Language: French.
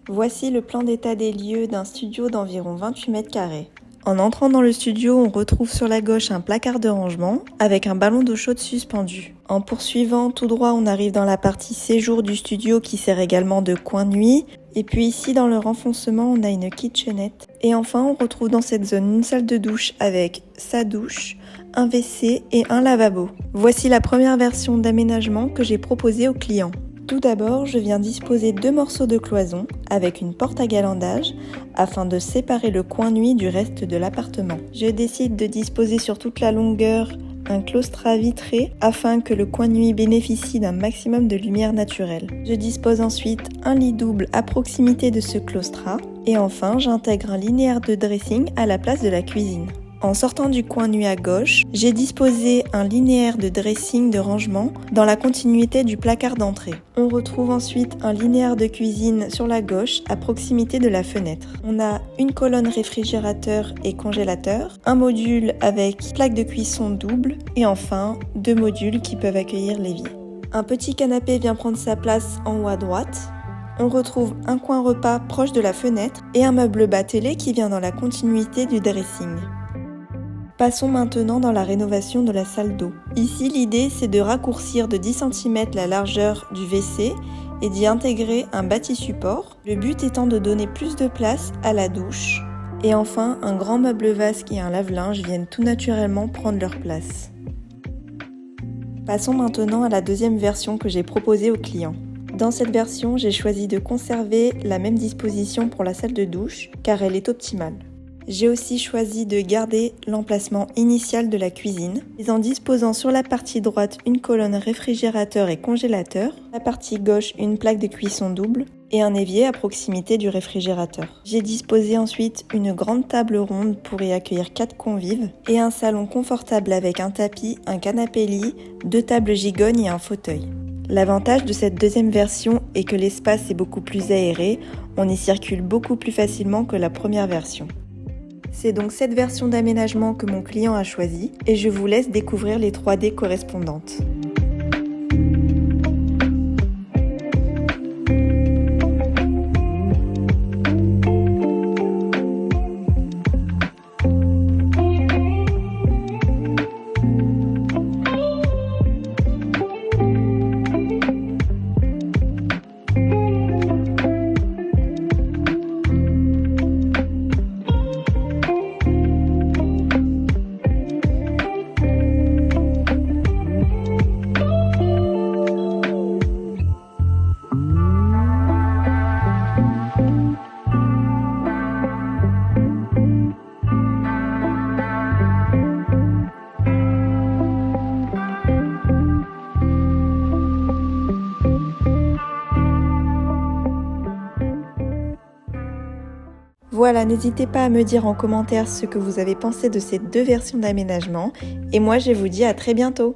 Voici le plan d'état des lieux d'un studio d'environ 28 mètres carrés. En entrant dans le studio, on retrouve sur la gauche un placard de rangement avec un ballon d'eau chaude suspendu. En poursuivant tout droit, on arrive dans la partie séjour du studio qui sert également de coin nuit. Et puis ici, dans le renfoncement, on a une kitchenette. Et enfin, on retrouve dans cette zone une salle de douche avec sa douche, un WC et un lavabo. Voici la première version d'aménagement que j'ai proposée aux clients. Tout d'abord, je viens disposer 2 morceaux de cloison avec une porte à galandage afin de séparer le coin nuit du reste de l'appartement. Je décide de disposer sur toute la longueur un claustrat vitré afin que le coin nuit bénéficie d'un maximum de lumière naturelle. Je dispose ensuite un lit double à proximité de ce claustrat et enfin j'intègre un linéaire de dressing à la place de la cuisine. En sortant du coin nuit à gauche, j'ai disposé un linéaire de dressing de rangement dans la continuité du placard d'entrée. On retrouve ensuite un linéaire de cuisine sur la gauche à proximité de la fenêtre. On a une colonne réfrigérateur et congélateur, un module avec plaque de cuisson double et enfin 2 modules qui peuvent accueillir l'évier. Un petit canapé vient prendre sa place en haut à droite. On retrouve un coin repas proche de la fenêtre et un meuble bas télé qui vient dans la continuité du dressing. Passons maintenant dans la rénovation de la salle d'eau. Ici, l'idée c'est de raccourcir de 10 cm la largeur du WC et d'y intégrer un bâti-support, le but étant de donner plus de place à la douche. Et enfin, un grand meuble vasque et un lave-linge viennent tout naturellement prendre leur place. Passons maintenant à la deuxième version que j'ai proposée aux clients. Dans cette version, j'ai choisi de conserver la même disposition pour la salle de douche car elle est optimale. J'ai aussi choisi de garder l'emplacement initial de la cuisine, mais en disposant sur la partie droite une colonne réfrigérateur et congélateur, la partie gauche une plaque de cuisson double et un évier à proximité du réfrigérateur. J'ai disposé ensuite une grande table ronde pour y accueillir 4 convives et un salon confortable avec un tapis, un canapé-lit, 2 tables gigognes et un fauteuil. L'avantage de cette deuxième version est que l'espace est beaucoup plus aéré, on y circule beaucoup plus facilement que la première version. C'est donc cette version d'aménagement que mon client a choisie et je vous laisse découvrir les 3D correspondantes. Voilà, n'hésitez pas à me dire en commentaire ce que vous avez pensé de ces 2 versions d'aménagement et moi je vous dis à très bientôt.